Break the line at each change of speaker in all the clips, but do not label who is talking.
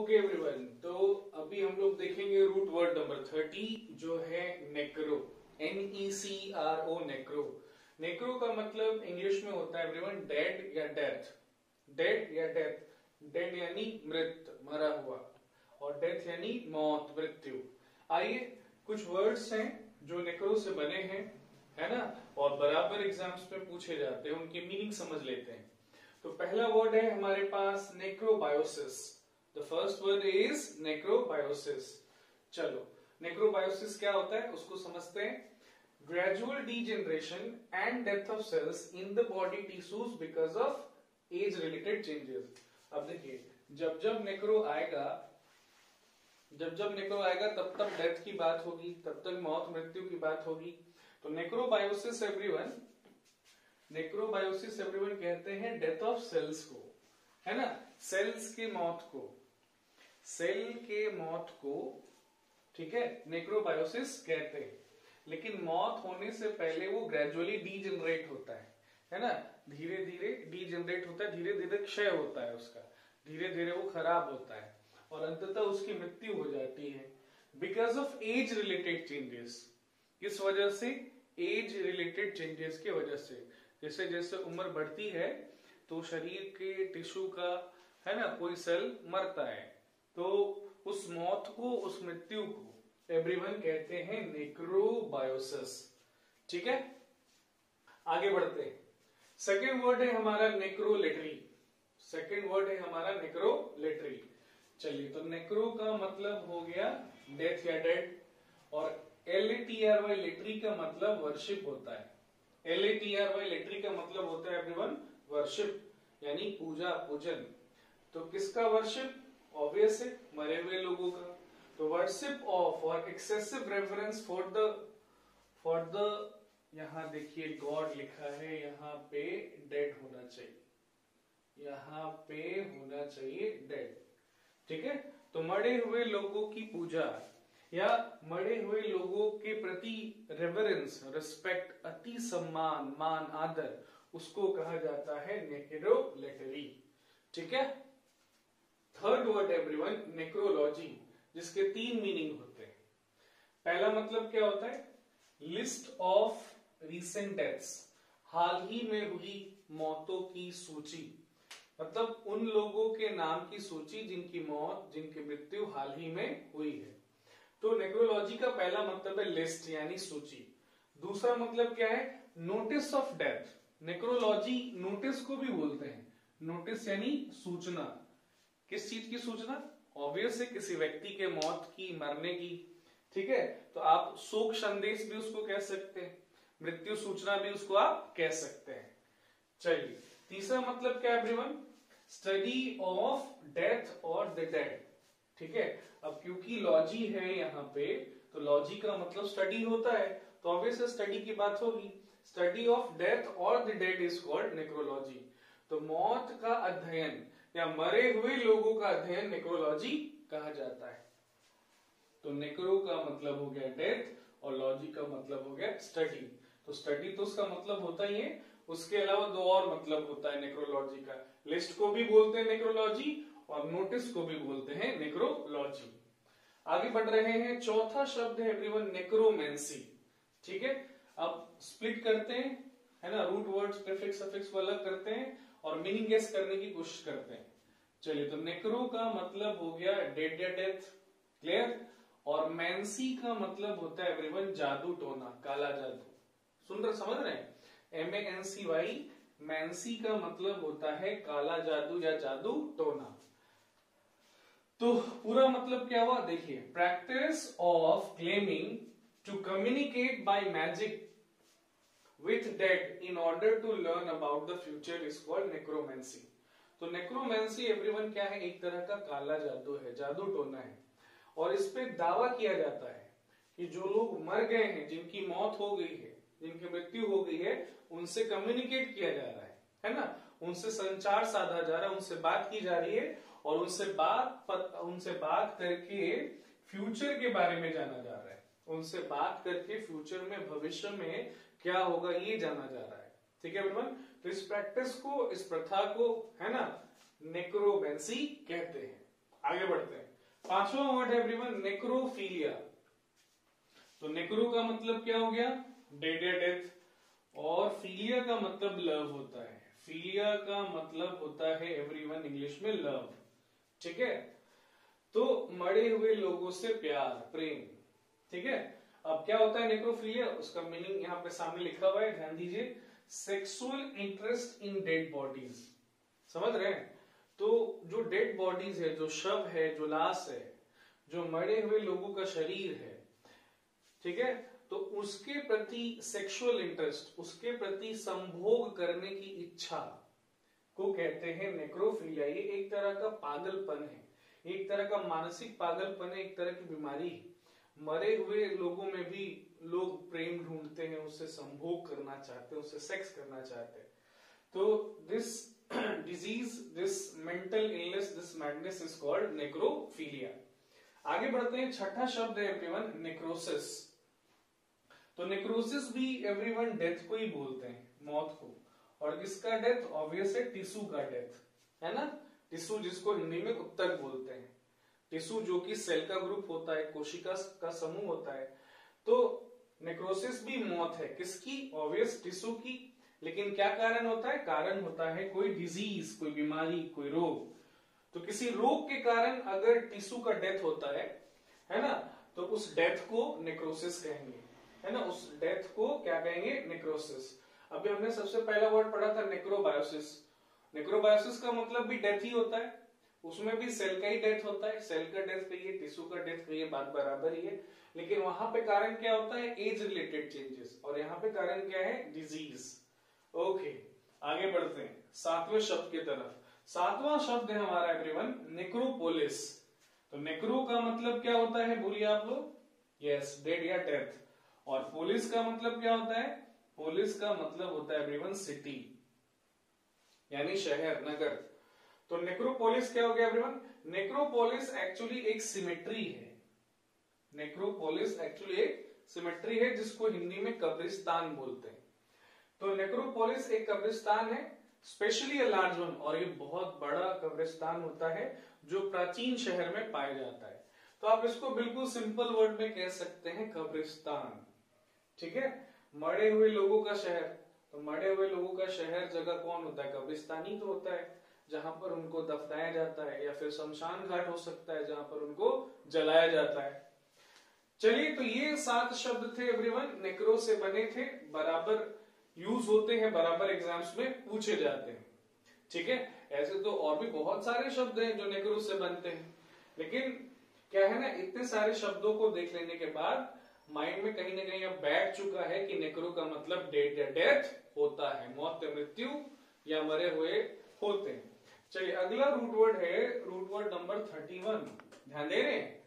Okay everyone, तो अभी हम लोग देखेंगे रूट वर्ड नंबर 30 जो है नेक्रो। NECRO नेक्रो। नेक्रो का मतलब इंग्लिश में होता है एवरीवन डेड या डेथ। डेड या डेथ। डेड यानी मृत, मरा हुआ, और डेथ यानी मौत, मृत्यु। आइए कुछ वर्ड्स हैं जो नेक्रो से बने हैं, है ना, और बराबर एग्जाम्स में पूछे जाते हैं, उनके मीनिंग समझ लेते हैं। तो पहला वर्ड है हमारे पास necrobiosis. The first word is necrobiosis. चलो, नेक्रोबायोसिस क्या होता है उसको समझते हैं। Gradual degeneration and death of cells in the body tissues because of age related changes. अब देखिए, जब जब नेक्रो आएगा तब तब डेथ की बात होगी, तब तक मौत मृत्यु की बात होगी। तो नेक्रोबायोसिस एवरीवन कहते हैं डेथ ऑफ सेल्स को, है ना, सेल्स के मौत को, सेल के मौत को, ठीक है, नेक्रोबायोसिस कहते हैं। लेकिन मौत होने से पहले वो ग्रेजुअली डीजेनरेट होता है ना, धीरे धीरे डीजेनरेट होता है, धीरे धीरे क्षय होता है उसका, धीरे धीरे वो खराब होता है और अंततः उसकी मृत्यु हो जाती है because of age related changes. किस वजह से? एज रिलेटेड चेंजेस की वजह से। जैसे जैसे उम्र बढ़ती है तो शरीर के टिश्यू का, है ना, कोई सेल मरता है, तो उस मौत को, उस मृत्यु को एवरीवन कहते हैं नेक्रोबायोसिस। ठीक है, आगे बढ़ते हैं। सेकेंड वर्ड है हमारा नेक्रोलेटरी। चलिए, तो नेक्रो का मतलब हो गया डेथ या डेड, और LATRY लेटरी का मतलब वर्शिप होता है। LATRY लेटरी का मतलब होता है एवरीवन वर्शिप, यानी पूजा, पूजन। तो किसका वर्शिप? ऑब्वियस है, मरे हुए लोगों का। तो वर्शिप ऑफ और एक्सेसिव रेफरेंस फॉर द यहां देखिए गॉड लिखा है, यहाँ पे डेड होना चाहिए, यहाँ पे होना चाहिए डेड। ठीक है, तो मरे हुए लोगों की पूजा या मरे हुए लोगों के प्रति रेवरेंस, रिस्पेक्ट, अति सम्मान, मान, आदर, उसको कहा जाता है नेक्रोलेटरी। ठीक है। थर्ड वर्ड एवरीवन नेक्रोलॉजी, जिसके 3 मीनिंग होते हैं। पहला मतलब क्या होता है? लिस्ट ऑफ रीसेंट डेथ्स, हाल ही में हुई मौतों की सूची, मतलब उन लोगों के नाम की सूची जिनकी मौत, जिनकी मृत्यु हाल ही में हुई है। तो नेक्रोलॉजी का पहला मतलब है लिस्ट यानी सूची। दूसरा मतलब क्या है? Notice of death. Necrology notice को भी बोलते हैं। नोटिस यानी सूचना। किस चीज की सूचना? ऑब्वियस है, किसी व्यक्ति के मौत की, मरने की। ठीक है, तो आप शोक संदेश भी उसको कह सकते हैं, मृत्यु सूचना भी उसको आप कह सकते हैं। चलिए, तीसरा मतलब क्या है एवरीवन? स्टडी ऑफ डेथ और द डेड। ठीक है, अब क्योंकि लॉजी है यहाँ पे, तो लॉजी का मतलब स्टडी होता है, तो ऑब्वियसली स्टडी की बात होगी। स्टडी ऑफ डेथ और द डेड इज कॉल्ड नेक्रोलॉजी। तो मौत का अध्ययन या मरे हुए लोगों का अध्ययन नेक्रोलॉजी कहा जाता है। तो नेक्रो का मतलब हो गया डेथ और लॉजी का मतलब हो गया स्टडी। तो स्टडी तो उसका मतलब होता ही है, उसके अलावा 2 और मतलब होता है नेक्रोलॉजी का। लिस्ट को भी बोलते हैं नेक्रोलॉजी और नोटिस को भी बोलते हैं नेक्रोलॉजी। आगे बढ़ रहे हैं। चौथा शब्द है एवरीवन नेक्रोमेंसी। ठीक है, अब स्प्लिट करते हैं, है ना, रूट वर्ड्स, प्रीफिक्स, सफिक्स को अलग करते हैं और मीनिंग गेस करने की कोशिश करते हैं। चलिए, तो नेक्रो का मतलब हो गया डेड या डेथ, क्लियर। और मैंसी का मतलब होता है एवरीवन जादू टोना, काला जादू। समझ रहे हैं? MANCY, मैंसी का मतलब होता है काला जादू या जादू टोना। तो पूरा मतलब क्या हुआ देखिए, practice of claiming to communicate by magic with dead in order to learn about the future is called necromancy। तो नेक्रोमेंसी एवरीवन क्या है? एक तरह का काला जादू है, जादू टोना है, और इस पे दावा किया जाता है कि जो लोग मर गए हैं, जिनकी मौत हो गई है, जिनकी मृत्यु हो गई है, उनसे कम्युनिकेट किया जा रहा है ना, उनसे संचार साधा जा रहा है, उनसे बात की जा रही है, और उनसे बात करके फ्यूचर के बारे में जाना जा रहा है। उनसे बात करके फ्यूचर में, भविष्य में क्या होगा ये जाना जा रहा है। ठीक है एवरीवन, तो इस प्रैक्टिस को, इस प्रथा को, है ना, नेक्रोमेंसी कहते हैं। आगे बढ़ते हैं। पांचवा वर्ड है एवरीवन नेक्रोफीलिया। तो नेक्रो का मतलब क्या हो गया, डेड या डेथ, और फीलिया का मतलब लव होता है। फीलिया का मतलब होता है एवरीवन इंग्लिश में लव, ठीक है। तो मरे हुए लोगों से प्यार, प्रेम, ठीक है। अब क्या होता है नेक्रोफीलिया, उसका मीनिंग यहाँ पे सामने लिखा हुआ है, ध्यान दीजिए, sexual interest in dead bodies. समझ रहे हैं? तो जो डेड बॉडीज है, जो शव है, जो लाश है, जो मरे हुए लोगों का शरीर है, ठीक है, तो उसके प्रति सेक्सुअल इंटरेस्ट, उसके प्रति संभोग करने की इच्छा को कहते हैं नेक्रोफीलिया। ये एक तरह का पागलपन है, एक तरह का मानसिक पागलपन है, एक तरह की बीमारी। मरे हुए लोगों में भी लोग प्रेम ढूंढते हैं, उससे संभोग करना चाहते हैं, उससे सेक्स करना चाहते हैं। तो this disease, this mental illness, this madness is called necrophilia. आगे बढ़ते हैं, छठा शब्द है एवरीवन नेक्रोसिस। तो नेक्रोसिस भी एवरीवन डेथ को ही बोलते हैं, मौत को। और किसका डेथ? ऑब्वियस है टिश्यू का डेथ, है ना। टिश्यू जिसको हिंदी में उत्तक बोलते हैं। टिश्यू जो कि सेल का ग्रुप होता है, कोशिका का समूह होता है। तो नेक्रोसिस भी मौत है, किसकी? ऑब्वियस टिश्यू की। लेकिन क्या कारण होता है? कारण होता है कोई डिजीज, कोई बीमारी, कोई रोग। तो किसी रोग के कारण अगर टिश्यू का डेथ होता है ना, तो उस डेथ को नेक्रोसिस कहेंगे, है ना। उस डेथ को क्या कहेंगे? नेक्रोसिस। अभी हमने सबसे पहला वर्ड पढ़ा था नेक्रोबायोसिस। नेक्रोबायोसिस का मतलब भी डेथ ही होता है, उसमें भी सेल का ही डेथ होता है। सेल का डेथ कहिए, टिश्यू का डेथ कहिए, बात बराबर ही है। लेकिन वहां पे कारण क्या होता है? एज रिलेटेड चेंजेस, और यहाँ पे कारण क्या है? डिजीज। ओके, आगे बढ़ते हैं सातवें शब्द की तरफ। सातवां शब्द है हमारा एवरीवन नेक्रोपोलिस। तो नेक्रो का मतलब क्या होता है, बोलिए आप लोग? यस, डेड या डेथ। और पोलिस का मतलब क्या होता है? पोलिस का मतलब होता है एवरीवन सिटी, यानी शहर, नगर। तो नेक्रोपोलिस क्या हो गया एवरीवन? नेक्रोपोलिस एक्चुअली एक सिमेट्री है। नेक्रोपोलिस एक्चुअली एक सिमेट्री है, जिसको हिंदी में कब्रिस्तान बोलते हैं। तो नेक्रोपोलिस एक कब्रिस्तान है, स्पेशली अ लार्ज वन, और ये बहुत बड़ा कब्रिस्तान होता है जो प्राचीन शहर में पाया जाता है। तो आप इसको बिल्कुल सिंपल वर्ड में कह सकते हैं कब्रिस्तान, ठीक है। मरे हुए लोगों का शहर, तो मरे हुए लोगों का शहर जगह कौन होता है? कब्रिस्तान ही तो होता है, जहां पर उनको दफनाया जाता है, या फिर शमशान घाट हो सकता है जहां पर उनको जलाया जाता है। चलिए, तो ये 7 शब्द थे एवरीवन, नेक्रो से बने थे, बराबर यूज होते हैं, बराबर एग्जाम्स में पूछे जाते हैं, ठीक है। ऐसे तो और भी बहुत सारे शब्द हैं जो नेक्रो से बनते हैं, लेकिन क्या है ना, इतने सारे शब्दों को देख लेने के बाद माइंड में कहीं ना कहीं अब बैठ चुका है कि नेक्रो का मतलब डेड या डेथ होता है, मौत या मृत्यु, या मरे हुए होते हैं। चलिए, अगला रूट वर्ड है रूट वर्ड नंबर 31, ध्यान दे रहे हैं।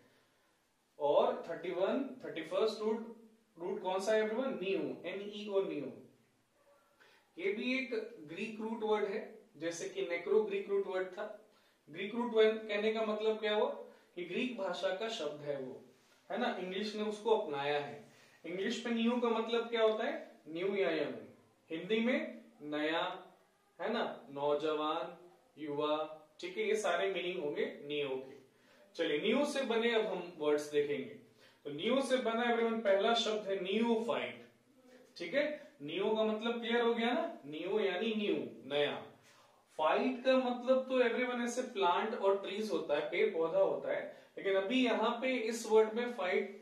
और 31 रूट कौन सा है एवरीवन? New, NEO, new. ये भी एक ग्रीक रूट वर्ड है, जैसे कि नेक्रो ग्रीक रूट वर्ड था। ग्रीक रूट वर्ड कहने का मतलब क्या हुआ कि ग्रीक भाषा का शब्द है वो, है ना, इंग्लिश ने उसको अपनाया है। इंग्लिश में न्यू का मतलब क्या होता है? न्यू या यंग। हिंदी में नया, है ना, नौजवान, युवा, ठीक है, ये सारे मीनिंग होंगे न्यू के। चलिए, न्यू से बने अब हम वर्ड्स देखेंगे। तो न्यू से बना एवरीवन पहला शब्द है नियोफाइट, ठीक है। नियो का मतलब क्लियर हो गया ना, नियो यानी न्यू, नया। फाइट का मतलब तो एवरीवन ऐसे प्लांट और ट्रीज होता है, पेड़ पौधा होता है, लेकिन अभी यहाँ पे इस वर्ड में फाइट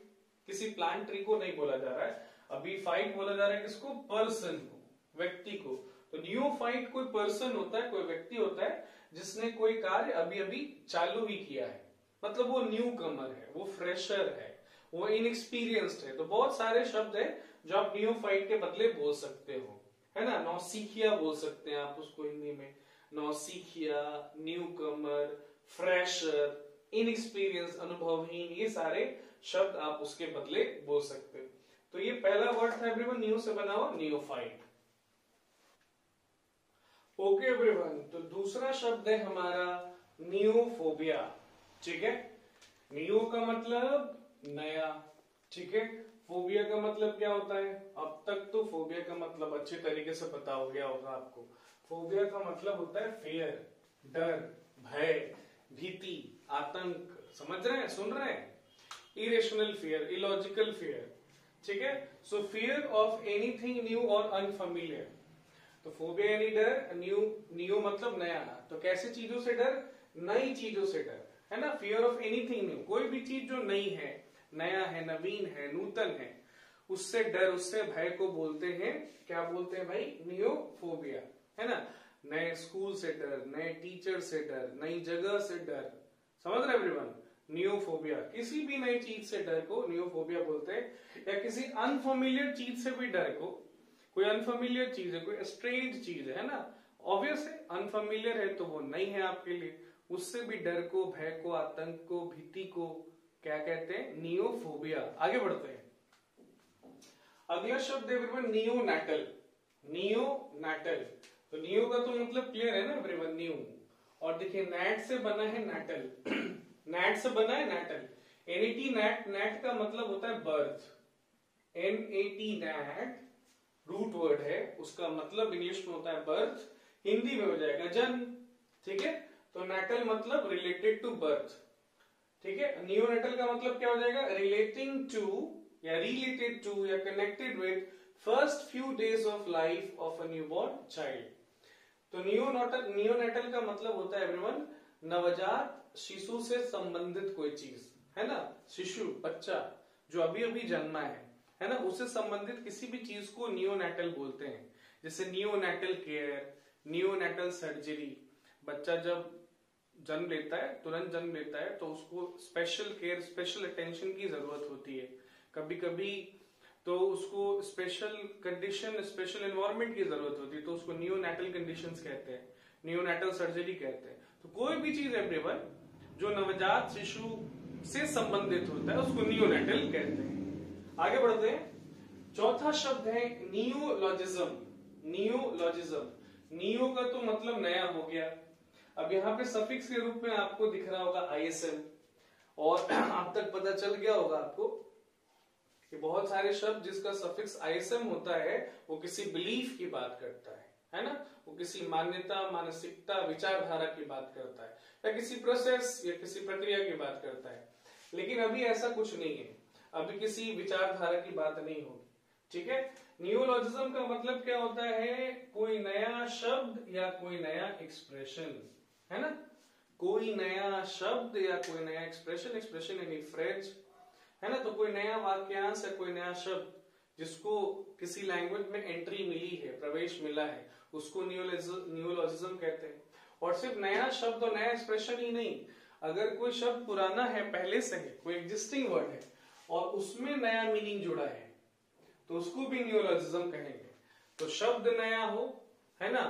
किसी प्लांट ट्री को नहीं बोला जा रहा है। अभी फाइट बोला जा रहा है किसको? पर्सन को, व्यक्ति को। तो न्यू फाइट कोई पर्सन होता है, कोई व्यक्ति होता है जिसने कोई कार्य अभी अभी चालू ही किया है, मतलब वो न्यू कमर है, वो फ्रेशर है, वो इनएक्सपीरियंस्ड है। तो बहुत सारे शब्द है जो आप न्यू फाइट के बदले बोल सकते हो, है ना। नौसिखिया बोल सकते हैं आप उसको हिंदी में, नौसिखिया, न्यू कमर, फ्रेशर, इनएक्सपीरियंस, अनुभवहीन, ये सारे शब्द आप उसके बदले बोल सकते हो। तो ये पहला वर्ड था एवरीवन न्यू से बना हुआ, नियोफाइट। ओके एवरीवन, तो दूसरा शब्द है हमारा नियोफोबिया, ठीक है। नियो का मतलब नया, ठीक है। फोबिया का मतलब क्या होता है? अब तक तो फोबिया का मतलब अच्छे तरीके से पता हो गया होगा आपको। फोबिया का मतलब होता है फियर, डर, भय, भीति, आतंक, आतंक, समझ रहे हैं, सुन रहे हैं? इरेशनल फियर, इलॉजिकल फियर, ठीक है। सो फियर ऑफ एनीथिंग न्यू और अनफेमिलियर। तो फोबिया यानी डर, न्यू मतलब नया, तो कैसे चीजों से डर? नई चीजों से डर, है ना। फियर ऑफ एनीथिंग न्यू, कोई भी चीज जो नई है, नया है, नवीन है, नूतन है, उससे डर, उससे भय को बोलते हैं, क्या बोलते हैं भाई? नियोफोबिया, है ना। नए स्कूल से डर, नए टीचर से डर, नई जगह से डर, समझ रहे एवरीवन? नियोफोबिया, किसी भी नई चीज से डर को नियोफोबिया बोलते हैं। या किसी अनफेमिलियर चीज से भी डर को, कोई अनफेमिलियर चीज है, कोई स्ट्रेंज चीज है ना, ऑब्वियस है, अनफेमिलियर है तो वो नहीं है आपके लिए, उससे भी डर को, भय को, आतंक को, भीति को क्या कहते हैं? नियोफोबिया। आगे बढ़ते हैं। अगला शब्द है एवरीवन नियोनैटल। नियोनैटल, तो नियो का तो मतलब क्लियर है ना एवरीवन, न्यू। और देखिए नैट से बना है नैटल नैट से बना है नैटल, एनईटी नैट, नैट का मतलब होता है birth, N A T nat root word है, उसका मतलब इंग्लिश में होता है बर्थ, हिंदी में हो जाएगा जन्म, ठीक है। तो नैटल मतलब रिलेटेड टू बर्थ, ठीक है। नियोनैटल का मतलब क्या हो जाएगा? रिलेटिंग टू या रिलेटेड टू या connected with first few days of life of a newborn child. तो नियोनैटल का मतलब होता है एवरीवन नवजात शिशु से संबंधित कोई चीज, है ना। शिशु, बच्चा जो अभी अभी जन्मा है ना, उससे संबंधित किसी भी चीज को नियोनैटल बोलते हैं। जैसे नियोनैटल केयर, नियोनैटल सर्जरी। बच्चा जब जन्म लेता है, तुरंत जन्म लेता है, तो उसको स्पेशल केयर, स्पेशल अटेंशन की जरूरत होती है। कभी कभी तो उसको स्पेशल कंडीशन, स्पेशल एनवायरनमेंट की जरूरत होती है, तो उसको नियोनैटल कंडीशंस कहते हैं, नियोनैटल सर्जरी कहते हैं। तो कोई भी चीज एवरीवन जो नवजात शिशु से संबंधित होता है उसको नियोनैटल कहते हैं। आगे बढ़ते हैं। चौथा शब्द है नियोलॉजिज्म। नियोलॉजिज्म, नियो का तो मतलब नया हो गया। अब यहाँ पे सफिक्स के रूप में आपको दिख रहा होगा आईएसएम, और अब तक पता चल गया होगा आपको कि बहुत सारे शब्द जिसका सफिक्स आईएसएम होता है वो किसी बिलीफ की बात करता है ना, वो किसी मान्यता, मानसिकता, विचारधारा की बात करता है, या किसी प्रोसेस या किसी प्रक्रिया की बात करता है। लेकिन अभी ऐसा कुछ नहीं है, अभी किसी विचारधारा की बात नहीं होगी, ठीक है। नियोलॉजिज्म का मतलब क्या होता है? कोई नया शब्द या कोई नया एक्सप्रेशन, है ना, कोई नया शब्द या कोई नया एक्सप्रेशन, एक्सप्रेशन यानी फ्रेज, है ना। तो कोई नया वाक्यांश है, कोई नया शब्द जिसको किसी लैंग्वेज में एंट्री मिली है, प्रवेश मिला है, उसको नियोलॉजिज्म कहते हैं। और सिर्फ नया शब्द और नया एक्सप्रेशन ही नहीं, अगर कोई शब्द पुराना है, पहले से है, कोई एग्जिस्टिंग वर्ड है और उसमें नया मीनिंग जुड़ा है, तो उसको भी नियोलॉजिज्म कहेंगे। तो शब्द नया हो, है ना,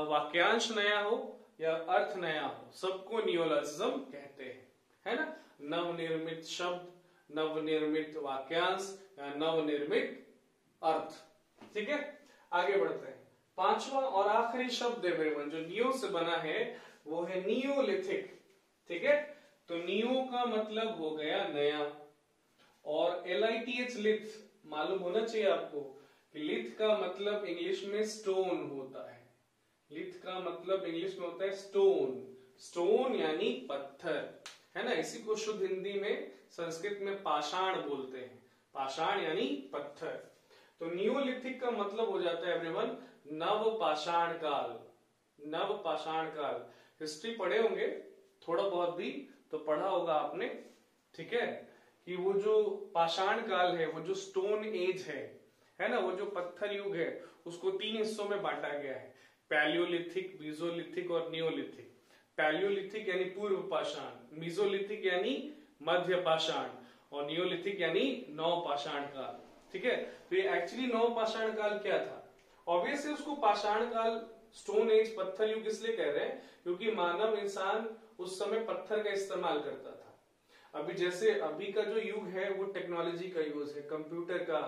वाक्यांश नया हो या अर्थ नया हो, सबको नियोलॉजिज्म कहते हैं, है ना। नवनिर्मित शब्द, नवनिर्मित वाक्यांश या नवनिर्मित अर्थ, ठीक है। आगे बढ़ते हैं। पांचवा और आखिरी शब्द है जो नियो से बना है वो है नियोलिथिक, ठीक है। तो नियो का मतलब हो गया नया, और LITH लिथ मालूम होना चाहिए आपको कि लिथ का मतलब इंग्लिश में स्टोन होता है। लिथ का मतलब इंग्लिश में होता है स्टोन, स्टोन यानी पत्थर, है ना। इसी को शुद्ध हिंदी में, संस्कृत में पाषाण बोलते हैं, पाषाण यानी पत्थर। तो नियोलिथिक का मतलब हो जाता है एवरीवन नव पाषाण काल, नव पाषाण काल। हिस्ट्री पढ़े होंगे थोड़ा बहुत भी तो पढ़ा होगा आपने, ठीक है, कि वो जो पाषाण काल है, वो जो स्टोन एज है ना, वो जो पत्थर युग है, उसको 3 हिस्सों में बांटा गया है, पैलियोलिथिक, मीजोलिथिक और नियोलिथिक। पैलियोलिथिक यानी पूर्व पाषाण, मीजोलिथिक यानी मध्य पाषाण और नियोलिथिक यानी नव पाषाण काल, ठीक है। तो ये एक्चुअली नव पाषाण काल क्या था? ऑब्वियसली उसको पाषाण काल, स्टोन एज, पत्थर युग इसलिए कह रहे हैं क्योंकि मानव इंसान उस समय पत्थर का इस्तेमाल करता था। अभी जैसे अभी का जो युग है वो टेक्नोलॉजी का यूज है, कंप्यूटर का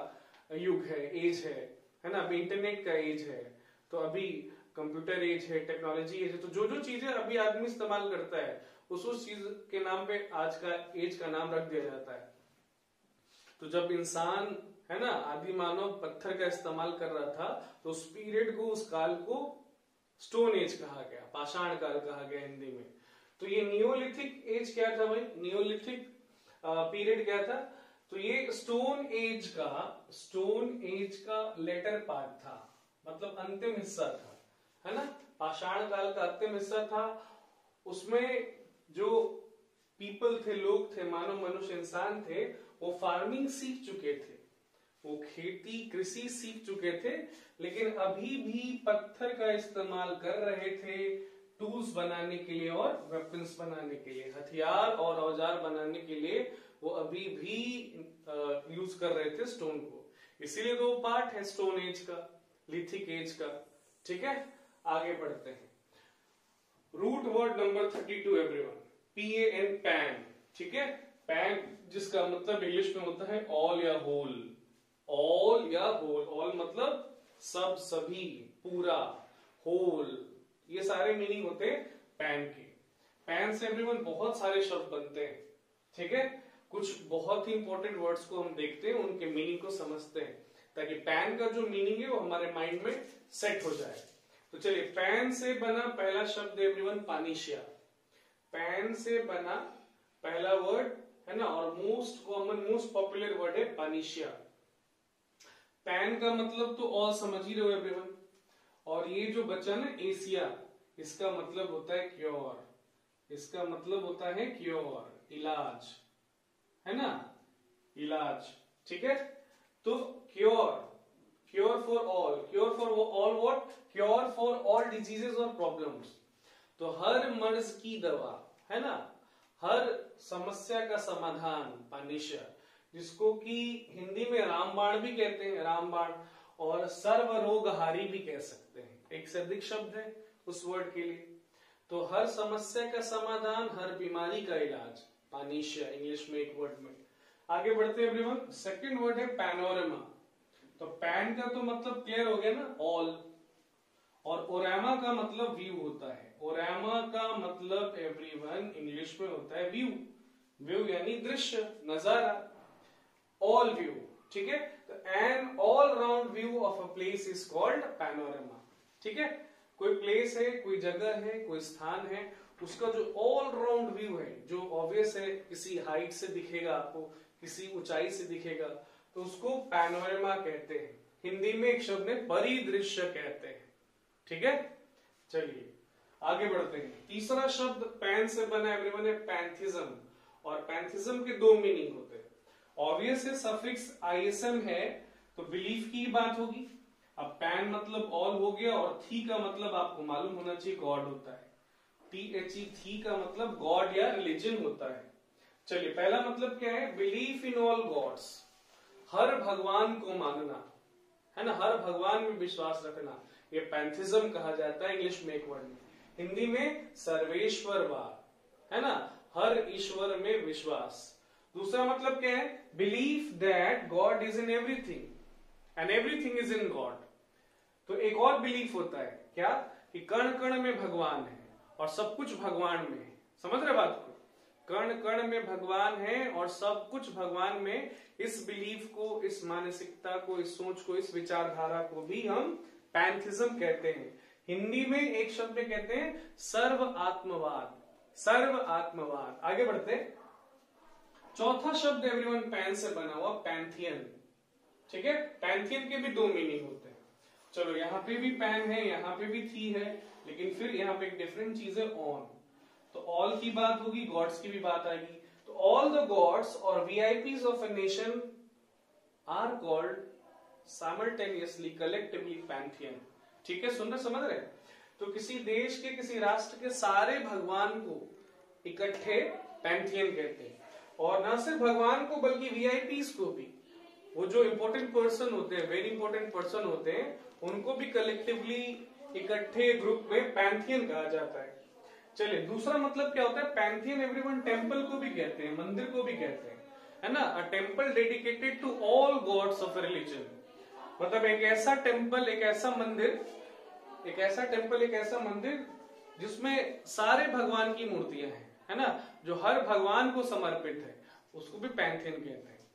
युग है, एज है ना, अभी इंटरनेट का एज है, तो अभी कंप्यूटर एज है, टेक्नोलॉजी एज है। तो जो जो चीजें अभी आदमी इस्तेमाल करता है उस चीज के नाम पे आज का एज का नाम रख दिया जाता है। तो जब इंसान, है ना, आदि मानव पत्थर का इस्तेमाल कर रहा था तो उस पीरियड को, उस काल को स्टोन एज कहा गया, पाषाण काल कहा गया हिंदी में। तो ये नियोलिथिक एज क्या था भाई, नियोलिथिक पीरियड क्या था, तो ये स्टोन एज का लेटर पार्ट था, मतलब अंतिम हिस्सा था, है ना, पाषाण काल का अंतिम हिस्सा था। उसमें जो पीपल थे, लोग थे, मानव मनुष्य इंसान थे, वो फार्मिंग सीख चुके थे, वो खेती कृषि सीख चुके थे, लेकिन अभी भी पत्थर का इस्तेमाल कर रहे थे टूल्स बनाने के लिए और वेपन्स बनाने के लिए, हथियार और औजार बनाने के लिए वो अभी भी यूज कर रहे थे स्टोन को। इसीलिए दो पार्ट है स्टोन एज का, लिथिक एज का। ठीक है, आगे बढ़ते हैं। Root word number 32 everyone, PAN, pan. ठीक है, पैन जिसका मतलब इंग्लिश में होता है ऑल या होल, ऑल या होल, ऑल मतलब सब, सभी, पूरा, होल, ये सारे मीनिंग होते हैं पैन के। पैन से एवरीवन बहुत सारे शब्द बनते हैं। ठीक है, कुछ बहुत ही इंपॉर्टेंट वर्ड्स को हम देखते हैं, उनके मीनिंग को समझते हैं, ताकि पैन का जो मीनिंग है वो हमारे माइंड में सेट हो जाए। तो चलिए, पैन से बना पहला शब्द एवरीवन पानिशिया। पैन से बना पहला वर्ड है ना, और most common, most popular word है पानिशिया। पैन का मतलब तो ऑल समझ ही रहे हो एवरीवन, और ये जो बचा ना एशिया, इसका मतलब होता है क्योर, इसका मतलब होता है क्योर, इलाज, है ना, इलाज। ठीक है, तो cure, cure for all, cure for all what, cure for all diseases और प्रॉब्लम्स। तो हर मर्ज की दवा, है ना, हर समस्या का समाधान, पानिशिया, जिसको कि हिंदी में रामबाण भी कहते हैं, रामबाण, और सर्वरोगहारी भी कह सकते हैं, एक से अधिक शब्द है उस वर्ड के लिए। तो हर समस्या का समाधान, हर बीमारी का इलाज, पानिशिया इंग्लिश में एक वर्ड में। आगे बढ़ते हैं एवरीवन, सेकंड वर्ड है पैनोरमा। तो पैन का तो मतलब क्लियर हो गया ना, ऑल, और ओरामा का मतलब व्यू होता है। ओरामा का मतलब एवरीवन इंग्लिश में होता है व्यू, व्यू यानी दृश्य, नजारा, ऑल व्यू। ठीक है, तो an all round view of a place is called panorama. ठीक है, कोई प्लेस है, कोई जगह है, कोई स्थान है, उसका जो ऑल राउंड व्यू है, जो ऑब्वियस है, किसी हाइट से दिखेगा आपको, किसी ऊंचाई से दिखेगा, तो उसको पैनोरामा कहते हैं। हिंदी में एक शब्द है परिदृश्य कहते हैं। ठीक है, चलिए आगे बढ़ते हैं। तीसरा शब्द पैन से बना एवरीवन है पैंथिज्म, और पैंथिज्म के दो मीनिंग होते हैं। ऑब्वियस है, सफिक्स ISM है तो बिलीफ की बात होगी। अब पैन मतलब ऑल हो गया, और थी का मतलब आपको मालूम होना चाहिए गॉड होता है। THE, थी का मतलब गॉड या रिलीजन होता है। चलिए, पहला मतलब क्या है, बिलीफ इन ऑल गॉड्स, हर भगवान को मानना, है ना, हर भगवान में विश्वास रखना, ये पैंथिज्म कहा जाता है इंग्लिश में एक वर्ड में। हिंदी में सर्वेश्वरवाद, है ना, हर ईश्वर में विश्वास। दूसरा मतलब क्या है, believe that God is in everything and everything is in God. तो एक और बिलीफ होता है क्या, कि कण कण में भगवान है और सब कुछ भगवान में है। समझ रहे बात को, कण कण में भगवान है और सब कुछ भगवान में। इस बिलीफ को, इस मानसिकता को, इस सोच को, इस विचारधारा को भी हम पैंथिज्म कहते हैं। हिंदी में एक शब्द में कहते हैं सर्व आत्मवाद, सर्व आत्मवाद। आगे बढ़ते हैं, चौथा शब्द एवरीवन पैन से बना हुआ पैंथियन। ठीक है, पैंथियन के भी दो मीनिंग होते हैं। चलो, यहाँ पे भी पैन है, यहाँ पे भी थी है, लेकिन फिर यहाँ पे एक डिफरेंट चीज है, ऑन। तो ऑल की बात होगी, गॉड्स की भी बात आएगी। तो ऑल द गॉड्स और VIPs of a nation are called simultaneously collectively pantheon. ठीक है, सुन रहे, समझ रहे? तो किसी देश के, किसी राष्ट्र के सारे भगवान को इकट्ठे पैंथियन कहते हैं। और न सिर्फ भगवान को बल्कि VIPs को भी, वो जो इंपॉर्टेंट पर्सन होते हैं, वेरी इंपॉर्टेंट पर्सन होते हैं, उनको भी कलेक्टिवली इकट्ठे ग्रुप में पैंथियन कहा जाता है। चलिए, दूसरा मतलब क्या होता है पैंथियन एवरीवन, टेंपल को भी कहते हैं, मंदिर को भी कहते हैं, है ना, a temple dedicated to all gods of religion. मतलब एक ऐसा टेंपल, एक ऐसा मंदिर, एक ऐसा टेंपल, एक ऐसा मंदिर जिसमें सारे भगवान की मूर्तियां हैं, है ना, जो हर भगवान को समर्पित है, उसको भी पैंथियन कहते हैं।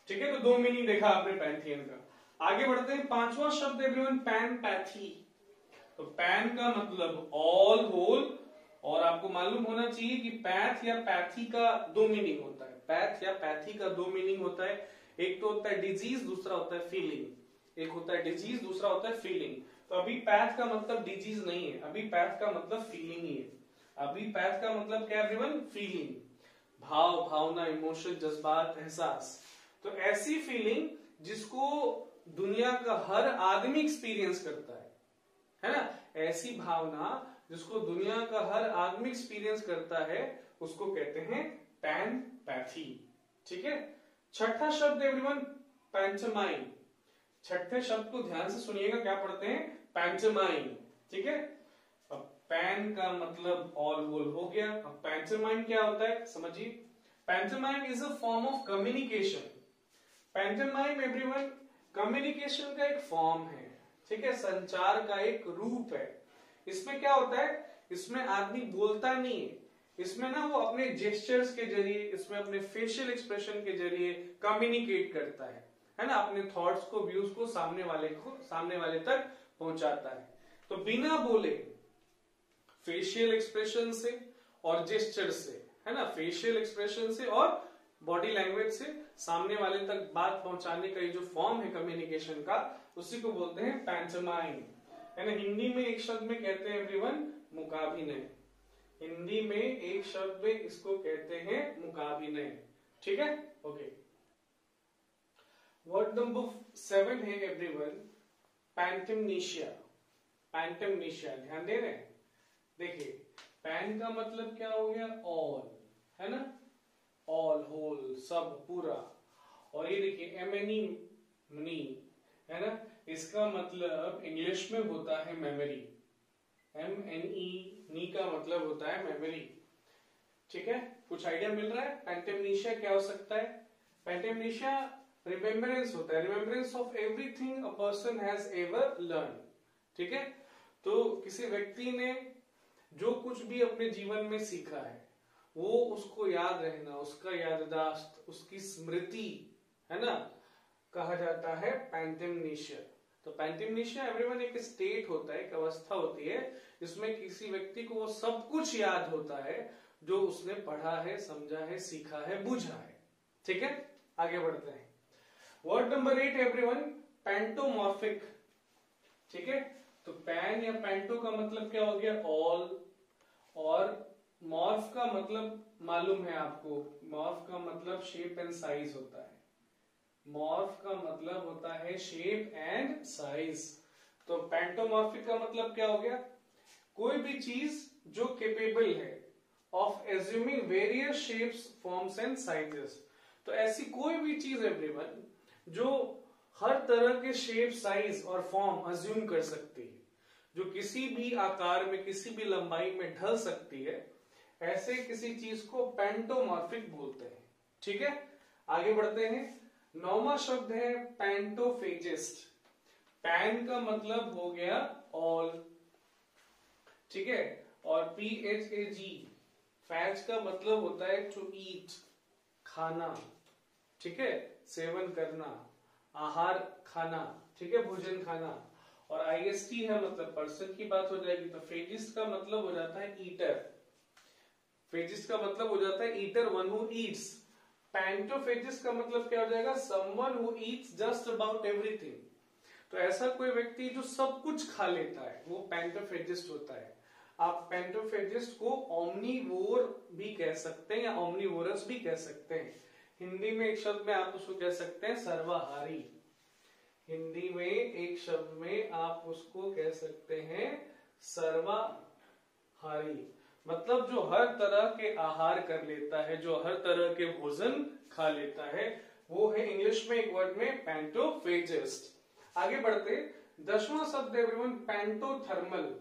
ठीक है, तो दो मीनिंग देखा आपने पैंथियन का। आगे बढ़ते हैं, पांचवा शब्द एवरीवन पैन पैथी। तो पैन का मतलब ऑल, होल, और आपको मालूम होना चाहिए कि पैथ या पैथी का दो मीनिंग होता है। पैथ या पैथी का दो मीनिंग होता है, एक तो होता है डिजीज, दूसरा होता है फीलिंग। एक होता है डिजीज, दूसरा होता है फीलिंग। तो अभी पैथ का मतलब डिजीज नहीं है, अभी पैथ का मतलब फीलिंग ही है। अभी पैथ का मतलब क्या एवरीवन? फीलिंग, भाव, भावना, इमोशन, जज्बात, एहसास। तो ऐसी फीलिंग जिसको दुनिया का हर आदमी एक्सपीरियंस करता है ना, ऐसी भावना जिसको दुनिया का हर आदमी एक्सपीरियंस करता है, उसको कहते हैं पैनपैथी। ठीक है। छठा शब्द एवरीवन पैंटोमाइम। छठे शब्द को ध्यान से सुनिएगा, क्या पढ़ते हैं? पैंटोमाइम। ठीक है। अब पैन का मतलब ऑल होल हो गया, अब पैंटोमाइम क्या होता है समझिए। Pantomime is a form of communication. Pantomime everyone communication का एक फॉर्म है। ठीक है, संचार का एक रूप है। इसमें क्या होता है, इसमें आदमी बोलता नहीं है, इसमें ना वो अपने जेस्चर्स के जरिए, इसमें अपने फेशियल एक्सप्रेशन के जरिए कम्युनिकेट करता है ना, अपने थॉट्स को, व्यूज को सामने वाले तक पहुंचाता है। तो बिना बोले फेशियल एक्सप्रेशन से और जेस्चर से, है ना, फेशियल एक्सप्रेशन से और बॉडी लैंग्वेज से सामने वाले तक बात पहुंचाने का ये जो फॉर्म है कम्युनिकेशन का, उसी को बोलते हैं पैंटोमाइम। है ना, हिंदी में एक शब्द में कहते हैं एवरीवन मुकाभिनय। हिंदी में एक शब्द में इसको कहते हैं मुकाभिनय। ठीक है, ओके। वर्ड नंबर 7 है एवरीवन पैंटमनीशिया। पैंटमनीशिया, ध्यान दे रहे हैं? देखिए, पैन का मतलब क्या हो गया? ऑल, है ना, ऑल, होल, सब, पूरा। और ये देखिए एमएनई मनी, है ना, इसका मतलब इंग्लिश में होता है मेमोरी। एमएनई नी का मतलब होता है मेमोरी। ठीक है, कुछ आइडिया मिल रहा है? पैंटमनीशिया क्या हो सकता है? पैंटमनीशिया रिमेम्बरेंस होता है, remembrance of everything a person has ever learn. ठीक है, तो किसी व्यक्ति ने जो कुछ भी अपने जीवन में सीखा है वो उसको याद रहना, उसका याददाश्त, उसकी स्मृति, है ना, कहा जाता है पैंटमनीशिया। तो पैंटमनीशिया एवरीवन एक स्टेट होता है, एक अवस्था होती है जिसमें किसी व्यक्ति को वो सब कुछ याद होता है जो उसने पढ़ा है, समझा है, सीखा है, बुझा है। ठीक है, आगे बढ़ते हैं। Word number 8 everyone pantomorphic. ठीक है, तो पैन या पैंटो का मतलब क्या हो गया? ऑल, और मॉर्फ का मतलब मालूम है आपको, मॉर्फ का मतलब शेप एंड साइज होता है। मॉर्फ का मतलब होता है शेप एंड साइज। तो पैंटोमॉर्फिक का मतलब क्या हो गया? कोई भी चीज जो केपेबल है of assuming various shapes, forms and sizes. तो ऐसी कोई भी चीज एवरीवन जो हर तरह के शेप, साइज और फॉर्म अज्यूम कर सकती है, जो किसी भी आकार में, किसी भी लंबाई में ढल सकती है, ऐसे किसी चीज को पैंटोमॉर्फिक बोलते हैं। ठीक है, आगे बढ़ते हैं। 9वां शब्द है पैंटोफेजिस्ट। पैन का मतलब हो गया ऑल, ठीक है, और PHAG, फैज का मतलब होता है टू ईट, खाना। ठीक है, सेवन करना, आहार खाना, ठीक है, भोजन खाना। और IST है मतलब पर्सन की बात हो जाएगी, तो फेजिस्ट का मतलब हो जाता है ईटर। फेजिस्ट का मतलब हो जाता है ईटर, वन हु ईट्स। पैंटोफेजिस्ट का मतलब क्या हो जाएगा? Someone who Yeats just about everything. तो ऐसा कोई व्यक्ति जो सब कुछ खा लेता है वो पैंटोफेजिस्ट होता है। आप पैंटोफेजिस्ट को ओमनीवोर भी कह सकते हैं या ओमनीवोरस भी कह सकते हैं। हिंदी में एक शब्द में आप उसको कह सकते हैं सर्वाहारी। हिंदी में एक शब्द में आप उसको कह सकते हैं सर्वाहारी, मतलब जो हर तरह के आहार कर लेता है, जो हर तरह के भोजन खा लेता है, वो है इंग्लिश में एक वर्ड में पैंटोफेजिस्ट। आगे बढ़ते, 10वां शब्द एवरीवन पैंटोथर्मल।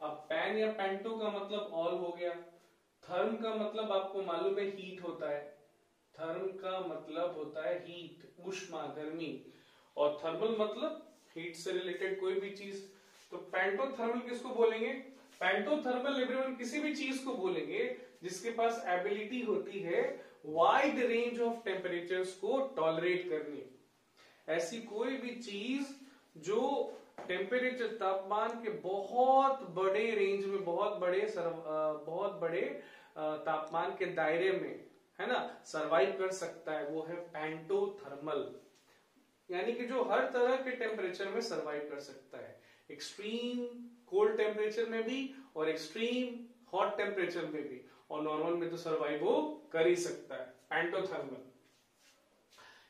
अब पैन या पैंटो का मतलब ऑल हो गया, थर्म का मतलब आपको मालूम है हीट होता है। थर्म का मतलब होता है हीट, ऊष्मा, गर्मी, और थर्मल मतलब हीट से रिलेटेड कोई भी चीज। तो पैंटोथर्मल किसको बोलेंगे? पैंटोथर्मल एवरीवन किसी भी चीज को बोलेंगे जिसके पास एबिलिटी होती है वाइड रेंज ऑफ टेम्परेचर्स को टॉलरेट करने। ऐसी कोई भी चीज जो टेम्परेचर तापमान के बहुत बड़े रेंज में, बहुत बड़े तापमान के दायरे में, है ना, सरवाइव कर सकता है, वो है पेंटोथर्मल। यानी कि जो हर तरह के टेम्परेचर में सरवाइव कर सकता है, एक्सट्रीम कोल्ड टेम्परेचर में भी और एक्सट्रीम हॉट टेम्परेचर में भी, और नॉर्मल में तो सरवाइव वो कर ही सकता है, पेंटोथर्मल।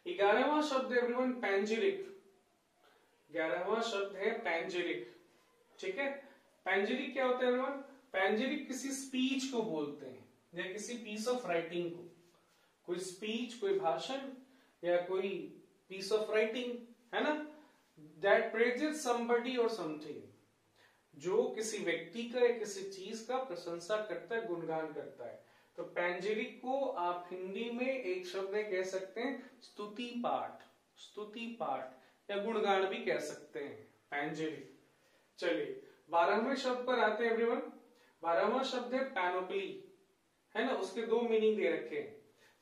11वां शब्द है एवरीवन पैंजिरिक। 11वां शब्द है पैंजिरिक। ठीक है, पैंजिरिक क्या होता है एवरीवन? पैंजिरिक किसी स्पीच को बोलते हैं या किसी पीस ऑफ राइटिंग को। कोई स्पीच, कोई भाषण या कोई पीस ऑफ राइटिंग, है ना, दैट प्रेजेस समबडी और समथिंग, जो किसी व्यक्ति का या किसी चीज का प्रशंसा करता है, गुणगान करता है। तो पैंजिरिक को आप हिंदी में एक शब्द में कह सकते हैं स्तुति पाठ, स्तुति पाठ या गुणगान भी कह सकते हैं, पैंजिरिक। चलिए 12वें शब्द पर आते हैं एवरीवन। 12वां शब्द है पैनोप्ली, है ना, उसके दो मीनिंग दे रखे हैं।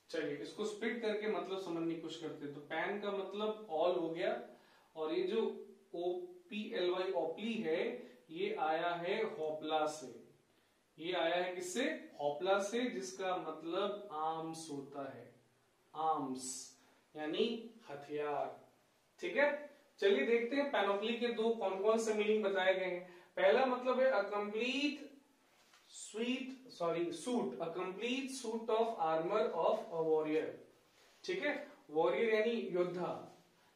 चलिए इसको स्प्लिट करके मतलब समझने की कोशिश करते हैं। तो पैन का मतलब ऑल हो गया, और ये जो OPLY ओपली है, ये आया है होपला से। ये आया है किससे? होपला से, जिसका मतलब आर्म्स होता है, आर्म्स यानी हथियार। ठीक है, चलिए देखते हैं पैनोप्ली के दो कौन कौन से मीनिंग बताए गए हैं। पहला मतलब है a complete suit, a complete suit of armour of a warrior. ठीक है, वॉरियर यानी योद्धा,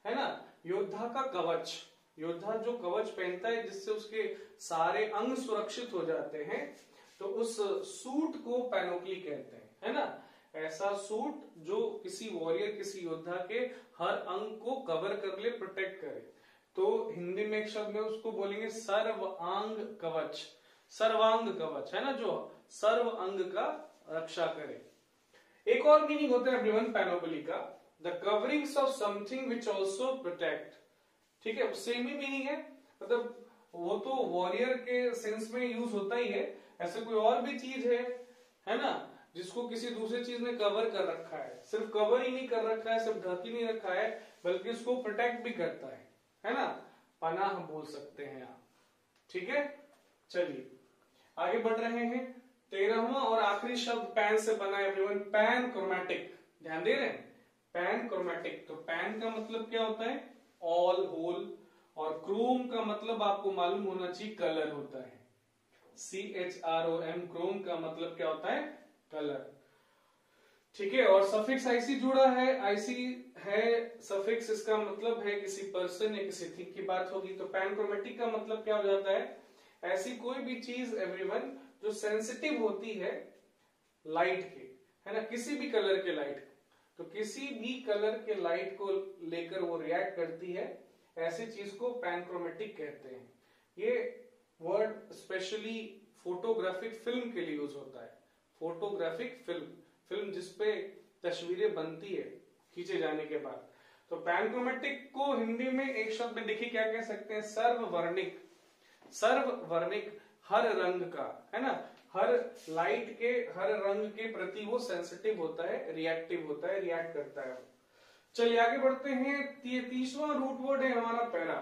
है ना, योद्धा का कवच। योद्धा जो कवच पहनता है जिससे उसके सारे अंग सुरक्षित हो जाते हैं, तो उस सूट को पैनोप्ली कहते हैं, है ना। ऐसा सूट जो किसी वॉरियर, किसी योद्धा के हर अंग को कवर कर ले, प्रोटेक्ट करे। तो हिंदी में एक शब्द है, उसको बोलेंगे सर्वांग कवच, सर्वांग कवच, है ना, जो सर्व अंग का रक्षा करे। एक और मीनिंग होता है एवरीवन पैनोप्ली का, the coverings of something which also protect. ठीक है, सेम ही मीनिंग है, मतलब वो तो वॉरियर के सेंस में यूज होता ही है, ऐसे कोई और भी चीज है ना, जिसको किसी दूसरी चीज ने कवर कर रखा है। सिर्फ कवर ही नहीं कर रखा है, सिर्फ ढक ही नहीं रखा है, बल्कि उसको प्रोटेक्ट भी करता है ना, पनाह बोल सकते हैं आप। ठीक है, चलिए आगे बढ़ रहे हैं। 13वां और आखिरी शब्द पैन से बना है एवरीवन, पैन क्रोमैटिक। ध्यान दे रहे हैं, पैन क्रोमैटिक। तो पैन का मतलब क्या होता है? ऑल, होल, और क्रोम का मतलब आपको मालूम होना चाहिए कलर होता है, CHROM, क्रोम का मतलब क्या होता है? कलर। ठीक है, और सफिक्स आईसी जुड़ा है, आईसी है सफिक्स, इसका मतलब है किसी पर्सन या किसी थिंग की बात होगी। तो पैनक्रोमेटिक का मतलब क्या हो जाता है? ऐसी कोई भी चीज एवरीवन जो सेंसिटिव होती है लाइट के, है ना, किसी भी कलर के लाइट, तो किसी भी कलर के लाइट को लेकर वो रिएक्ट करती है, ऐसी चीज को पैनक्रोमेटिक कहते हैं। ये वर्ड स्पेशली फोटोग्राफिक फिल्म के लिए यूज होता है। फोटोग्राफिक फिल्म जिसपे तस्वीरें बनती है खींचे जाने के बाद। तो पैनक्रोमेटिक को हिंदी में एक शब्द में देखिए क्या कह सकते हैं? सर्ववर्णिक। सर्ववर्णिक, हर रंग का, है ना, हर लाइट के, हर रंग के प्रति वो सेंसिटिव होता है, रिएक्टिव होता है, रिएक्ट करता है। चलिए आगे बढ़ते हैं। 30वां रूट वर्ड है हमारा पैरा।